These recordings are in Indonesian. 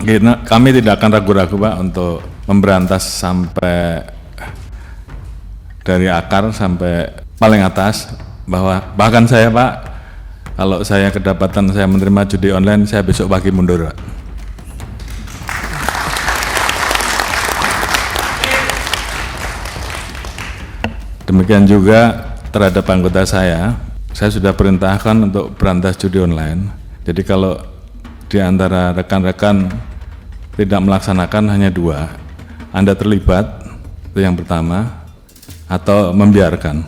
Kami tidak akan ragu-ragu Pak untuk memberantas sampai dari akar sampai paling atas, bahwa bahkan saya Pak, kalau saya kedapatan saya menerima judi online, saya besok pagi mundur Pak. Demikian juga terhadap anggota saya sudah perintahkan untuk berantas judi online. Jadi kalau di antara rekan-rekan tidak melaksanakan hanya 2, Anda terlibat, itu yang pertama, atau membiarkan,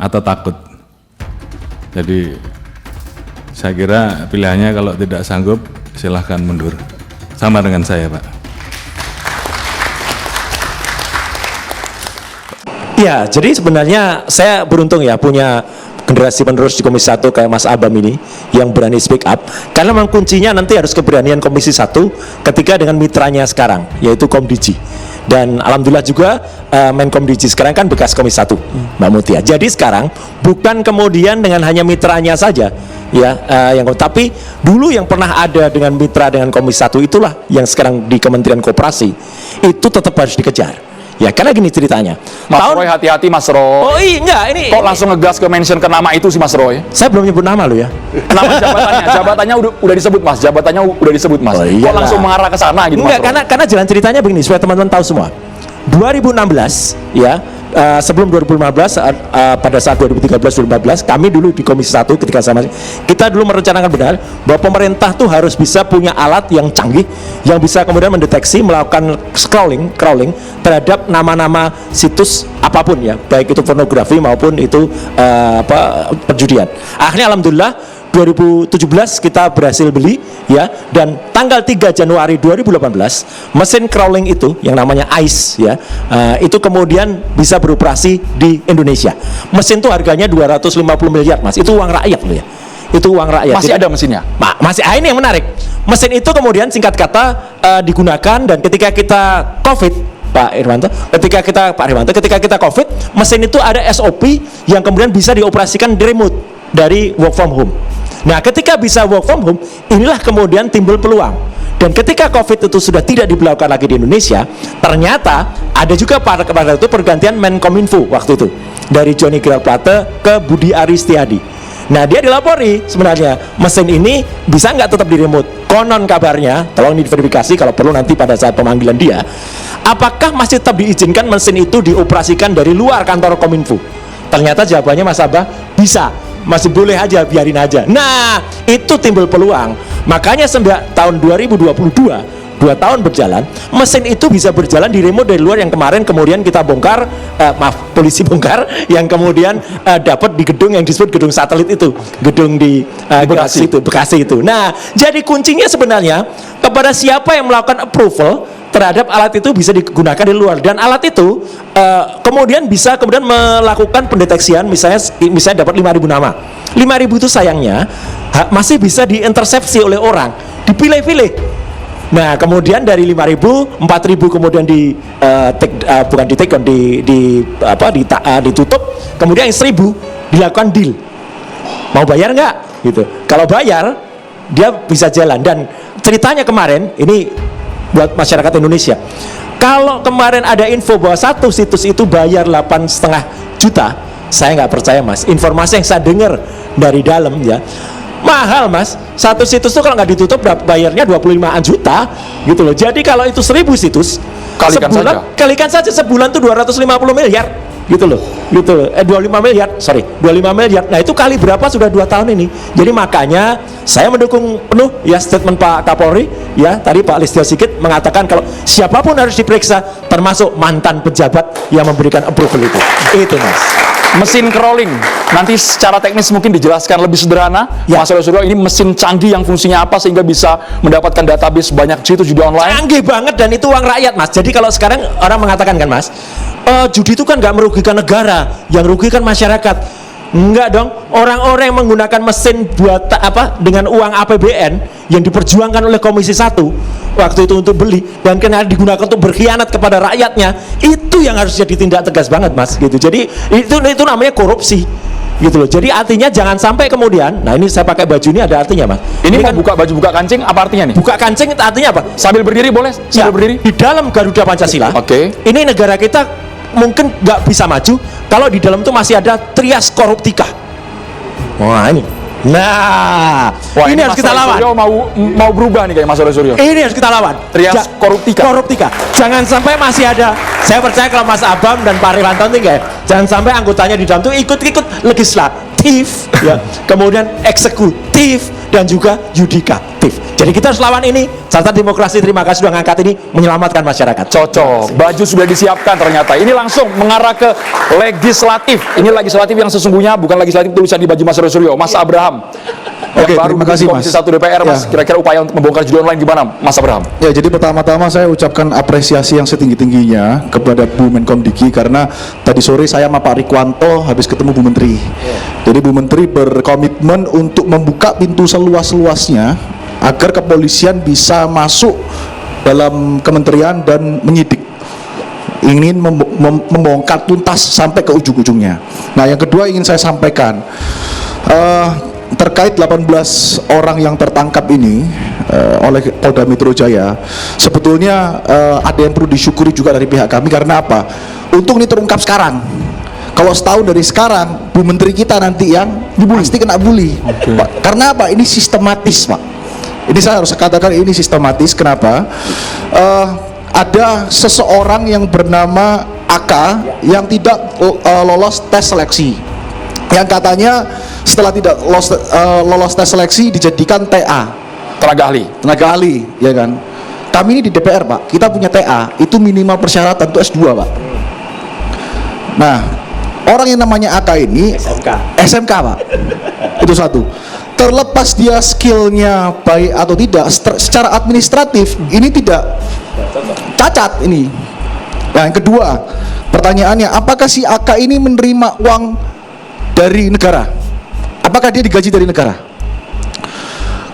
atau takut. Jadi saya kira pilihannya kalau tidak sanggup silahkan mundur, sama dengan saya Pak. Ya, jadi sebenarnya saya beruntung ya punya generasi penerus di Komisi 1 kayak Mas Abam ini yang berani speak up, karena memang kuncinya nanti harus keberanian Komisi 1 ketika dengan mitranya sekarang yaitu Komdiji. Dan alhamdulillah juga Menkomdiji sekarang kan bekas Komisi 1 Mbak Mutia. Jadi sekarang bukan kemudian dengan hanya mitranya saja ya, tapi dulu yang pernah ada dengan mitra dengan Komisi 1 itulah yang sekarang di Kementerian Koperasi itu tetap harus dikejar. Ya, karena gini ceritanya. Mas Roy, hati-hati Mas Roy. Oh iya, enggak, ini kok langsung ngegas ke mention ke nama itu sih Mas Roy? Saya belum nyebut nama lo ya. Nama jabatannya udah disebut Mas. Jabatannya udah disebut Mas. Oh, iyalah. Kok langsung mengarah ke sana gitu Enggak, Mas Roy? karena jalan ceritanya begini supaya teman-teman tahu semua. 2016 ya, sebelum 2015 pada saat 2013-2014 kami dulu di Komisi 1 ketika sama kita dulu merencanakan benar bahwa pemerintah tuh harus bisa punya alat yang canggih yang bisa kemudian mendeteksi, melakukan crawling terhadap nama-nama situs apapun ya, baik itu pornografi maupun itu perjudian. Akhirnya alhamdulillah 2017 kita berhasil beli ya, dan tanggal 3 Januari 2018 mesin crawling itu yang namanya ICE ya, itu kemudian bisa beroperasi di Indonesia. Mesin itu harganya 250 miliar Mas, itu uang rakyat loh ya. Itu uang rakyat. Masih ada mesinnya? Masih. Ini yang menarik. Mesin itu kemudian singkat kata digunakan, dan ketika kita COVID Pak Irwanto, ketika kita COVID, mesin itu ada SOP yang kemudian bisa dioperasikan di remote dari work from home. Nah, ketika bisa work from home, inilah kemudian timbul peluang. Dan ketika COVID itu sudah tidak diberlakukan lagi di Indonesia, ternyata ada juga pada itu pergantian Menkominfo waktu itu dari Johnny Gerald Plate ke Budi Aris Setiadi. Nah, dia dilapori sebenarnya mesin ini bisa nggak tetap di remote. Konon kabarnya, tolong diverifikasi kalau perlu nanti pada saat pemanggilan dia, apakah masih tetap diizinkan mesin itu dioperasikan dari luar kantor Kominfo? Ternyata jawabannya Mas Abah, bisa. Masih boleh aja, biarin aja. Nah, itu timbul peluang. Makanya tahun 2022, 2 tahun berjalan, mesin itu bisa berjalan di remote dari luar, yang kemarin kemudian kita bongkar, polisi bongkar, yang kemudian dapat di gedung yang disebut gedung satelit itu, gedung di Bekasi itu. Nah, jadi kuncinya sebenarnya kepada siapa yang melakukan approval terhadap alat itu bisa digunakan di luar, dan alat itu kemudian bisa melakukan pendeteksian, misalnya dapat 5.000 nama. 5.000 itu sayangnya masih bisa diintersepsi oleh orang, dipilih-pilih. Nah, kemudian dari 5.000, 4.000 kemudian ditutup, kemudian yang 1.000 dilakukan deal. Mau bayar nggak? Gitu. Kalau bayar, dia bisa jalan. Dan ceritanya kemarin ini buat masyarakat Indonesia, kalau kemarin ada info bahwa satu situs itu bayar 8,5 juta, saya nggak percaya Mas. Informasi yang saya dengar dari dalam ya, mahal Mas. Satu situs itu kalau nggak ditutup bayarnya 25 juta gitu loh. Jadi kalau itu 1.000 situs, kalikan saja sebulan tuh 250 miliar gitu loh. 25 miliar. Nah, itu kali berapa sudah 2 tahun ini. Jadi makanya saya mendukung penuh ya statement Pak Kapolri ya, tadi Pak Listio Sigit mengatakan kalau siapapun harus diperiksa, termasuk mantan pejabat yang memberikan approval itu. Itu Mas. Mesin crawling nanti secara teknis mungkin dijelaskan lebih sederhana ya. Mas Saudara, ini mesin canggih yang fungsinya apa sehingga bisa mendapatkan database banyak situs judi online? Canggih banget, dan itu uang rakyat Mas. Jadi kalau sekarang orang mengatakan kan Mas, judi itu kan nggak merugikan negara, yang rugikan masyarakat. Enggak dong, orang-orang yang menggunakan mesin buat dengan uang APBN yang diperjuangkan oleh Komisi 1 waktu itu untuk beli, dan kena digunakan untuk berkhianat kepada rakyatnya, itu yang harusnya ditindak tegas banget Mas gitu. Jadi itu namanya korupsi. gitu loh. Jadi artinya jangan sampai kemudian, nah ini saya pakai baju ini ada artinya Mas. Ini mau kan buka baju, buka kancing, apa artinya nih? buka kancing itu artinya apa? Sambil berdiri boleh? Ya, Sambil berdiri? di dalam Garuda Pancasila, Oke. ini negara kita mungkin nggak bisa maju kalau di dalam itu masih ada trias koruptika. Wah ini, nah Wah, ini harus Mas kita Roy lawan. Suryo mau berubah nih kayak Mas Roy Suryo. Ini harus kita lawan. Trias koruptika. Koruptika. Jangan sampai masih ada. Saya percaya kalau Mas Abam dan Pak Riwanto ini enggak, jangan sampai anggotanya di dalam itu ikut-ikut legislatif, ya, kemudian eksekutif dan juga yudikatif. Jadi kita harus lawan ini. Carta Demokrasi terima kasih sudah ngangkat ini menyelamatkan masyarakat. Cocok, baju sudah disiapkan ternyata. Ini langsung mengarah ke legislatif. Ini legislatif yang sesungguhnya, bukan legislatif tulisan di baju Mas Roy Suryo, Mas Abraham. Oke, Yang baru terima kasih, di Komisi Mas. 1 DPR, Mas. Ya. Kira-kira upaya untuk membongkar judi online gimana, Mas Abraham? Ya, jadi pertama-tama saya ucapkan apresiasi yang setinggi-tingginya kepada Bu Menkom Diki karena tadi sore saya sama Pak Rikwanto habis ketemu Bu Menteri. Jadi Bu Menteri berkomitmen untuk membuka pintu seluas-luasnya agar kepolisian bisa masuk dalam kementerian dan menyidik. Ingin membongkar tuntas sampai ke ujung-ujungnya. Nah, yang kedua ingin saya sampaikan terkait 18 orang yang tertangkap ini oleh Polda Metro Jaya, sebetulnya ada yang perlu disyukuri juga dari pihak kami. Karena apa? Untung ini terungkap sekarang. Kalau setahun dari sekarang, Bu Menteri kita nanti yang pasti kena bully. Pak, karena apa? Ini sistematis, Pak. Ini saya harus katakan ini sistematis. Kenapa? Ada seseorang yang bernama AK yang tidak lolos tes seleksi, yang katanya setelah tidak lolos tes seleksi dijadikan TA, Tenaga ahli, ya kan? Kami ini di DPR, Pak, kita punya TA, itu minimal persyaratan itu S2, Pak. Nah, orang yang namanya AK ini SMK, Pak. Itu satu. Terlepas dia skillnya baik atau tidak, secara administratif ini tidak cacat ini. Nah, yang kedua, pertanyaannya, apakah si AK ini menerima uang dari negara? Apakah dia digaji dari negara?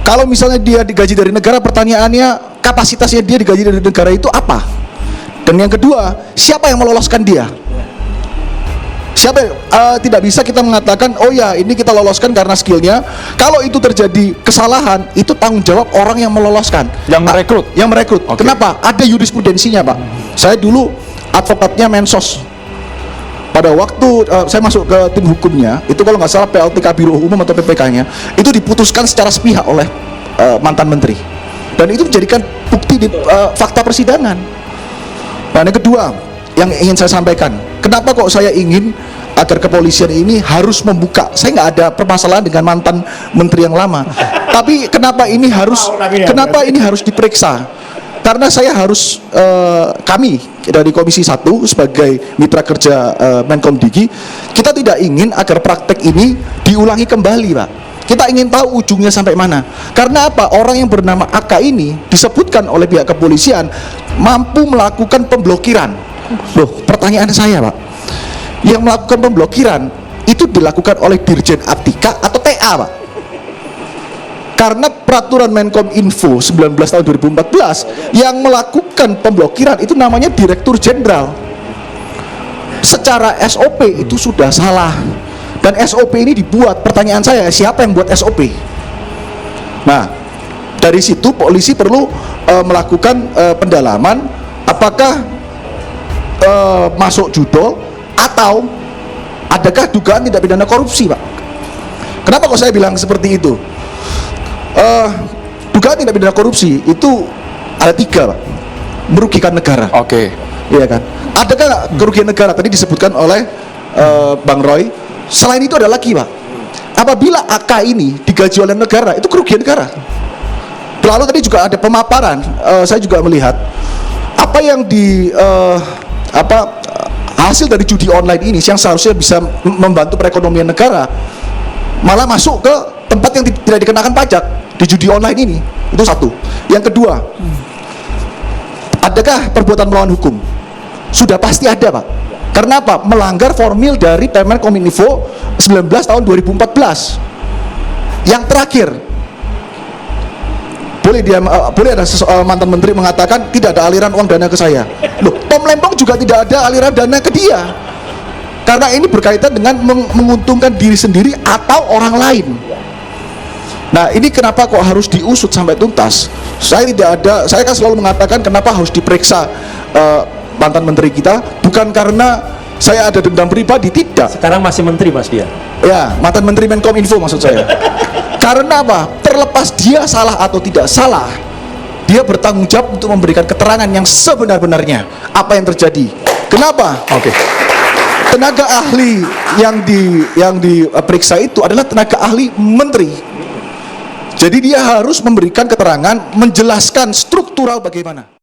Kalau misalnya dia digaji dari negara, pertanyaannya, kapasitasnya dia digaji dari negara itu apa? Dan yang kedua, siapa yang meloloskan dia? Siapa tidak bisa kita mengatakan, oh ya ini kita loloskan karena skillnya. Kalau itu terjadi kesalahan, itu tanggung jawab orang yang meloloskan, yang merekrut. Yang merekrut. Oke. Kenapa? Ada jurisprudensinya, Pak. Saya dulu advokatnya Mensos. Pada waktu saya masuk ke tim hukumnya, itu kalau nggak salah PLTK Biro Umum atau PPK-nya, itu diputuskan secara sepihak oleh mantan menteri. Dan itu dijadikan bukti di fakta persidangan. Nah, yang kedua yang ingin saya sampaikan, kenapa kok saya ingin agar kepolisian ini harus membuka? Saya nggak ada permasalahan dengan mantan menteri yang lama, tapi kenapa ini harus diperiksa? Karena saya harus kami dari Komisi 1 sebagai mitra kerja Menkom Diki, kita tidak ingin agar praktek ini diulangi kembali, Pak. Kita ingin tahu ujungnya sampai mana. Karena apa? Orang yang bernama AK ini disebutkan oleh pihak kepolisian mampu melakukan pemblokiran. Loh, pertanyaan saya, Pak, yang melakukan pemblokiran itu dilakukan oleh Dirjen Aptika atau TA, Pak? Karena peraturan Menkom Info 19 tahun 2014 yang melakukan pemblokiran itu namanya Direktur Jenderal. Secara SOP itu sudah salah. Dan SOP ini dibuat, pertanyaan saya, siapa yang buat SOP? Nah, dari situ polisi perlu melakukan pendalaman apakah masuk judul atau adakah dugaan tindak pidana korupsi, Pak. Kenapa kok saya bilang seperti itu? Dugaan tindak pidana korupsi itu ada 3, Pak. Merugikan negara. Oke. Iya kan? Adakah kerugian negara? Tadi disebutkan oleh Bang Roy. Selain itu ada lagi, Pak. Apabila AK ini digaji oleh negara, itu kerugian negara. Lalu tadi juga ada pemaparan. Saya juga melihat apa yang hasil dari judi online ini yang seharusnya bisa membantu perekonomian negara malah masuk ke tempat yang tidak dikenakan pajak di judi online ini. Itu satu. Yang kedua, adakah perbuatan melawan hukum? Sudah pasti ada, Pak. Karena apa? Melanggar formil dari Permenkominfo 19 tahun 2014. Yang terakhir, boleh ada mantan menteri mengatakan tidak ada aliran uang dana ke saya. Loh, Tom Lembong juga tidak ada aliran dana ke dia. Karena ini berkaitan dengan menguntungkan diri sendiri atau orang lain. Nah, ini kenapa kok harus diusut sampai tuntas? Saya kan selalu mengatakan kenapa harus diperiksa mantan menteri kita, bukan karena saya ada dendam pribadi, tidak. Sekarang masih menteri Mas dia. Ya, mantan menteri Menkominfo maksud saya. Karena apa? Terlepas dia salah atau tidak salah, dia bertanggung jawab untuk memberikan keterangan yang sebenar-benarnya apa yang terjadi. Kenapa? Oke. Tenaga ahli yang diperiksa itu adalah tenaga ahli menteri. Jadi dia harus memberikan keterangan, menjelaskan struktural bagaimana.